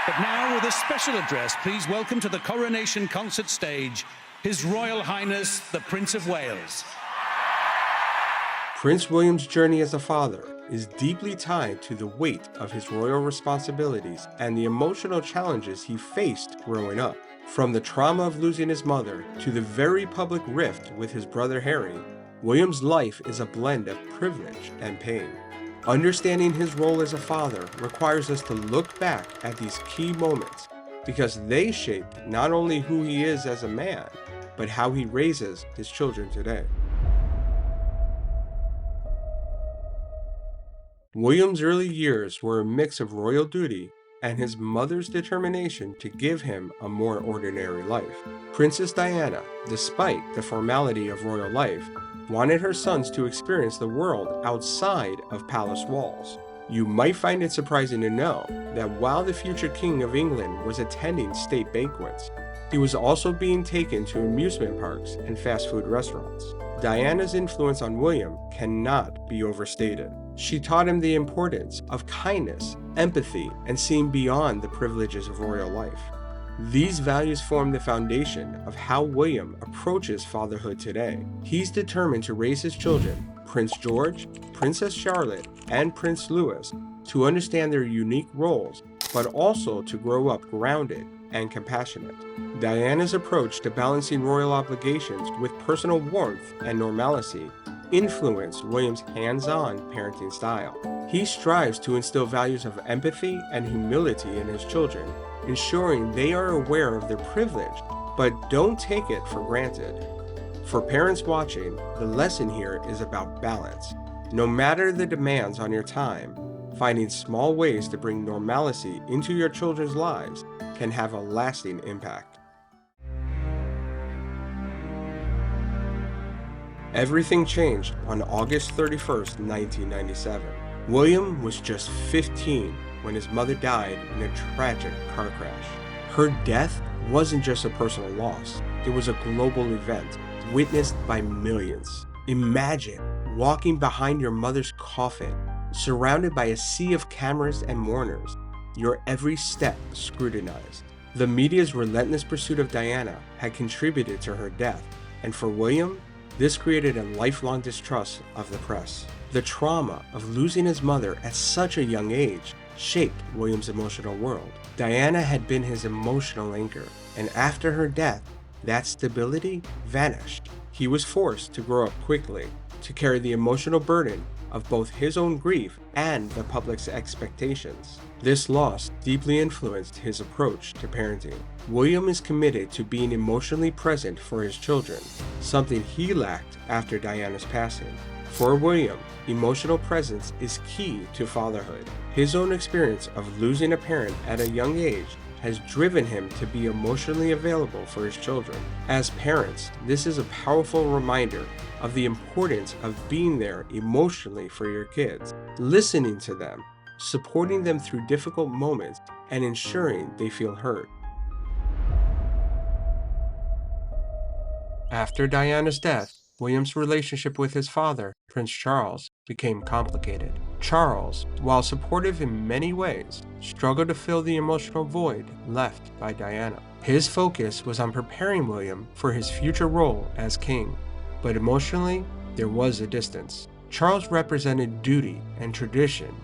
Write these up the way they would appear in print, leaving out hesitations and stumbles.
But now, with a special address, please welcome to the coronation concert stage, His Royal Highness, the Prince of Wales. Prince William's journey as a father is deeply tied to the weight of his royal responsibilities and the emotional challenges he faced growing up. From the trauma of losing his mother to the very public rift with his brother Harry, William's life is a blend of privilege and pain. Understanding his role as a father requires us to look back at these key moments because they shaped not only who he is as a man, but how he raises his children today. William's early years were a mix of royal duty and his mother's determination to give him a more ordinary life. Princess Diana, despite the formality of royal life, wanted her sons to experience the world outside of palace walls. You might find it surprising to know that while the future King of England was attending state banquets, he was also being taken to amusement parks and fast food restaurants. Diana's influence on William cannot be overstated. She taught him the importance of kindness, empathy, and seeing beyond the privileges of royal life. These values form the foundation of how William approaches fatherhood today. He's determined to raise his children, Prince George, Princess Charlotte, and Prince Louis, to understand their unique roles, but also to grow up grounded and compassionate. Diana's approach to balancing royal obligations with personal warmth and normalcy influenced William's hands-on parenting style. He strives to instill values of empathy and humility in his children, ensuring they are aware of their privilege, but don't take it for granted. For parents watching, the lesson here is about balance. No matter the demands on your time, finding small ways to bring normalcy into your children's lives can have a lasting impact. Everything changed on August 31st, 1997. William was just 15 when his mother died in a tragic car crash. Her death wasn't just a personal loss, it was a global event witnessed by millions. Imagine walking behind your mother's coffin, surrounded by a sea of cameras and mourners, your every step scrutinized. The media's relentless pursuit of Diana had contributed to her death, and for William, this created a lifelong distrust of the press. The trauma of losing his mother at such a young age shaped William's emotional world. Diana had been his emotional anchor, and after her death, that stability vanished. He was forced to grow up quickly, to carry the emotional burden of both his own grief and the public's expectations. This loss deeply influenced his approach to parenting. William is committed to being emotionally present for his children, something he lacked after Diana's passing. For William, emotional presence is key to fatherhood. His own experience of losing a parent at a young age has driven him to be emotionally available for his children. As parents, this is a powerful reminder of the importance of being there emotionally for your kids, listening to them, supporting them through difficult moments, and ensuring they feel heard. After Diana's death, William's relationship with his father, Prince Charles, became complicated. Charles, while supportive in many ways, struggled to fill the emotional void left by Diana. His focus was on preparing William for his future role as king, but emotionally, there was a distance. Charles represented duty and tradition,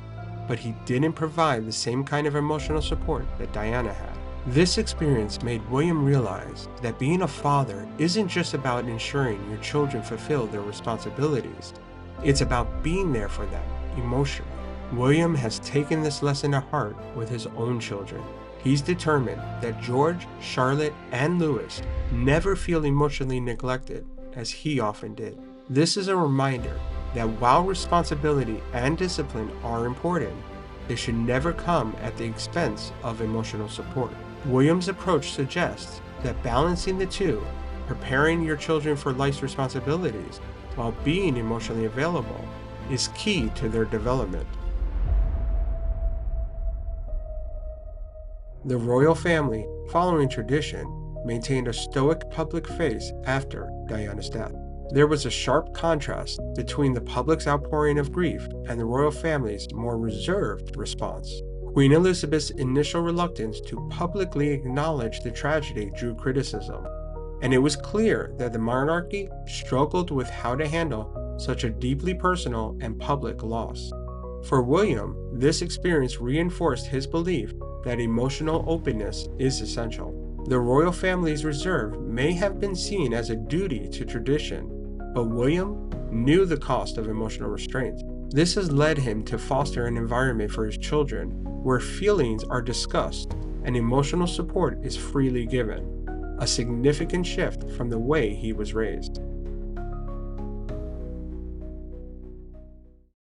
but he didn't provide the same kind of emotional support that Diana had. This experience made William realize that being a father isn't just about ensuring your children fulfill their responsibilities. It's about being there for them emotionally. William has taken this lesson to heart with his own children. He's determined that George, Charlotte, and Louis never feel emotionally neglected as he often did. This is a reminder that while responsibility and discipline are important, they should never come at the expense of emotional support. William's approach suggests that balancing the two, preparing your children for life's responsibilities while being emotionally available, is key to their development. The royal family, following tradition, maintained a stoic public face after Diana's death. There was a sharp contrast between the public's outpouring of grief and the royal family's more reserved response. Queen Elizabeth's initial reluctance to publicly acknowledge the tragedy drew criticism, and it was clear that the monarchy struggled with how to handle such a deeply personal and public loss. For William, this experience reinforced his belief that emotional openness is essential. The royal family's reserve may have been seen as a duty to tradition, but William knew the cost of emotional restraint. This has led him to foster an environment for his children where feelings are discussed and emotional support is freely given, a significant shift from the way he was raised.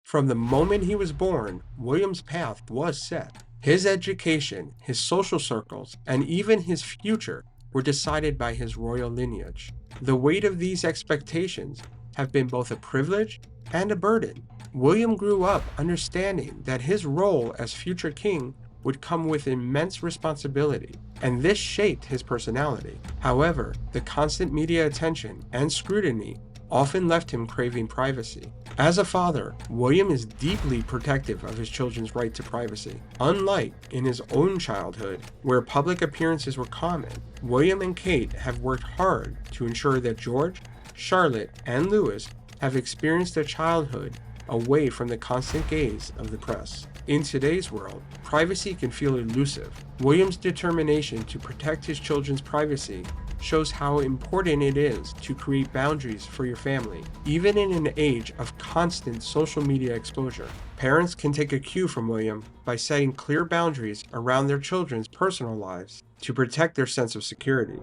From the moment he was born, William's path was set. His education, his social circles, and even his future were decided by his royal lineage. The weight of these expectations have been both a privilege and a burden. William grew up understanding that his role as future king would come with immense responsibility, and this shaped his personality. However, the constant media attention and scrutiny often left him craving privacy. As a father, William is deeply protective of his children's right to privacy. Unlike in his own childhood, where public appearances were common, William and Kate have worked hard to ensure that George, Charlotte, and Louis have experienced their childhood away from the constant gaze of the press. In today's world, privacy can feel elusive. William's determination to protect his children's privacy shows how important it is to create boundaries for your family, even in an age of constant social media exposure. Parents can take a cue from William by setting clear boundaries around their children's personal lives to protect their sense of security.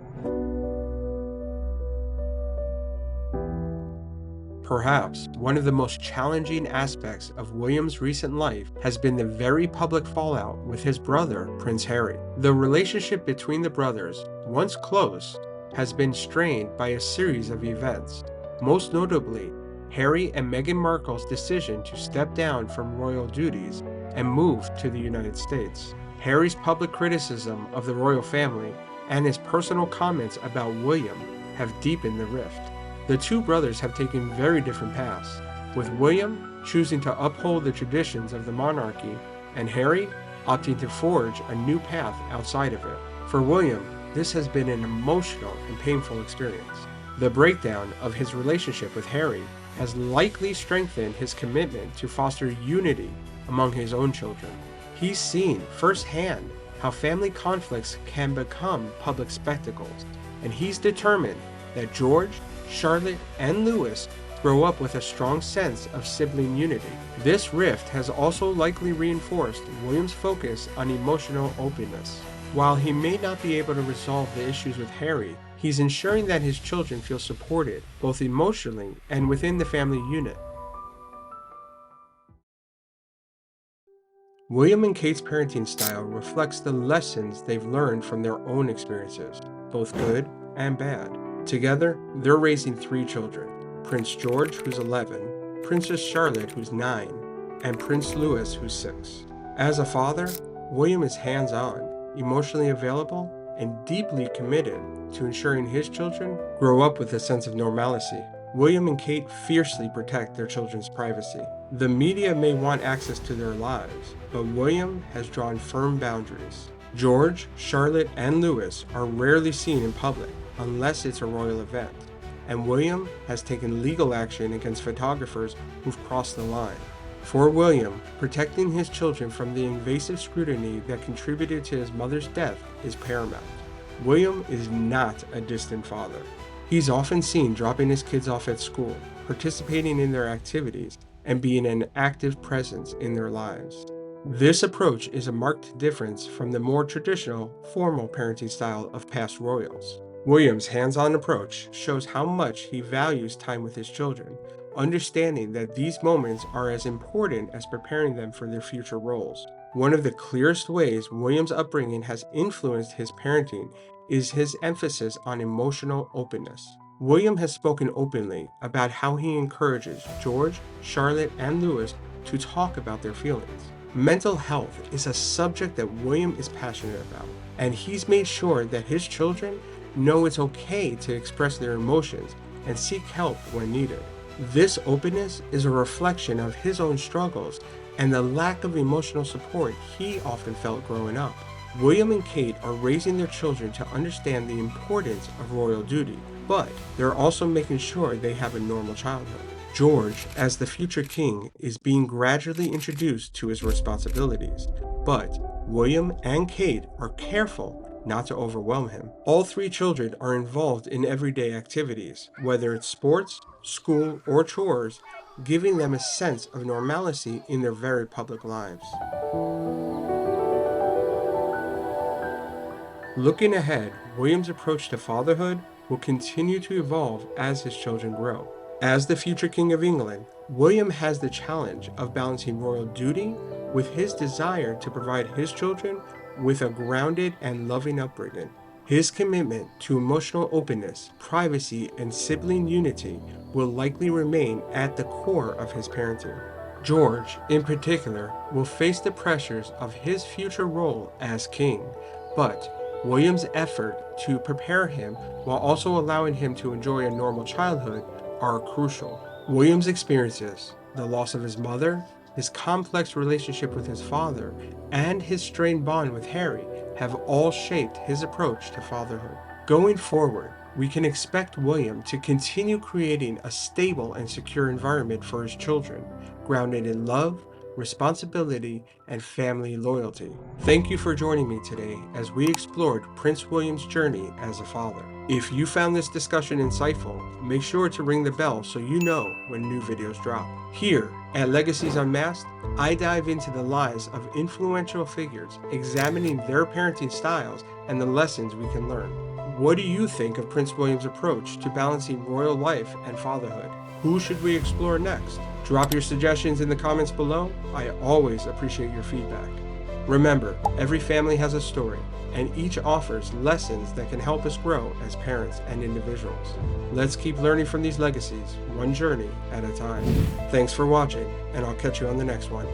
Perhaps one of the most challenging aspects of William's recent life has been the very public fallout with his brother, Prince Harry. The relationship between the brothers, once close, has been strained by a series of events. Most notably, Harry and Meghan Markle's decision to step down from royal duties and move to the United States. Harry's public criticism of the royal family and his personal comments about William have deepened the rift. The two brothers have taken very different paths, with William choosing to uphold the traditions of the monarchy and Harry opting to forge a new path outside of it. For William, this has been an emotional and painful experience. The breakdown of his relationship with Harry has likely strengthened his commitment to foster unity among his own children. He's seen firsthand how family conflicts can become public spectacles, and he's determined that George, Charlotte, and Louis grow up with a strong sense of sibling unity. This rift has also likely reinforced William's focus on emotional openness. While he may not be able to resolve the issues with Harry, he's ensuring that his children feel supported, both emotionally and within the family unit. William and Kate's parenting style reflects the lessons they've learned from their own experiences, both good and bad. Together, they're raising 3 children: Prince George, who's 11, Princess Charlotte, who's 9, and Prince Louis, who's 6. As a father, William is hands-on, emotionally available, and deeply committed to ensuring his children grow up with a sense of normalcy. William and Kate fiercely protect their children's privacy. The media may want access to their lives, but William has drawn firm boundaries. George, Charlotte, and Louis are rarely seen in public unless it's a royal event, and William has taken legal action against photographers who've crossed the line. For William, protecting his children from the invasive scrutiny that contributed to his mother's death is paramount. William is not a distant father. He's often seen dropping his kids off at school, participating in their activities, and being an active presence in their lives. This approach is a marked difference from the more traditional, formal parenting style of past royals. William's hands-on approach shows how much he values time with his children, understanding that these moments are as important as preparing them for their future roles. One of the clearest ways William's upbringing has influenced his parenting is his emphasis on emotional openness. William has spoken openly about how he encourages George, Charlotte, and Louis to talk about their feelings. Mental health is a subject that William is passionate about, and he's made sure that his children know it's okay to express their emotions and seek help when needed. This openness is a reflection of his own struggles and the lack of emotional support he often felt growing up. William and Kate are raising their children to understand the importance of royal duty, but they're also making sure they have a normal childhood. George, as the future king, is being gradually introduced to his responsibilities, but William and Kate are careful not to overwhelm him. All three children are involved in everyday activities, whether it's sports, school, or chores, giving them a sense of normalcy in their very public lives. Looking ahead, William's approach to fatherhood will continue to evolve as his children grow. As the future King of England, William has the challenge of balancing royal duty with his desire to provide his children with a grounded and loving upbringing. His commitment to emotional openness, privacy, and sibling unity will likely remain at the core of his parenting. George, in particular, will face the pressures of his future role as king, but William's effort to prepare him while also allowing him to enjoy a normal childhood are crucial. William's experiences, the loss of his mother, his complex relationship with his father, and his strained bond with Harry have all shaped his approach to fatherhood. Going forward, we can expect William to continue creating a stable and secure environment for his children, grounded in love, responsibility, and family loyalty. Thank you for joining me today as we explored Prince William's journey as a father. If you found this discussion insightful, make sure to ring the bell so you know when new videos drop. Here at Legacies Unmasked, I dive into the lives of influential figures, examining their parenting styles and the lessons we can learn. What do you think of Prince William's approach to balancing royal life and fatherhood? Who should we explore next? Drop your suggestions in the comments below. I always appreciate your feedback. Remember, every family has a story, and each offers lessons that can help us grow as parents and individuals. Let's keep learning from these legacies, one journey at a time. Thanks for watching, and I'll catch you on the next one.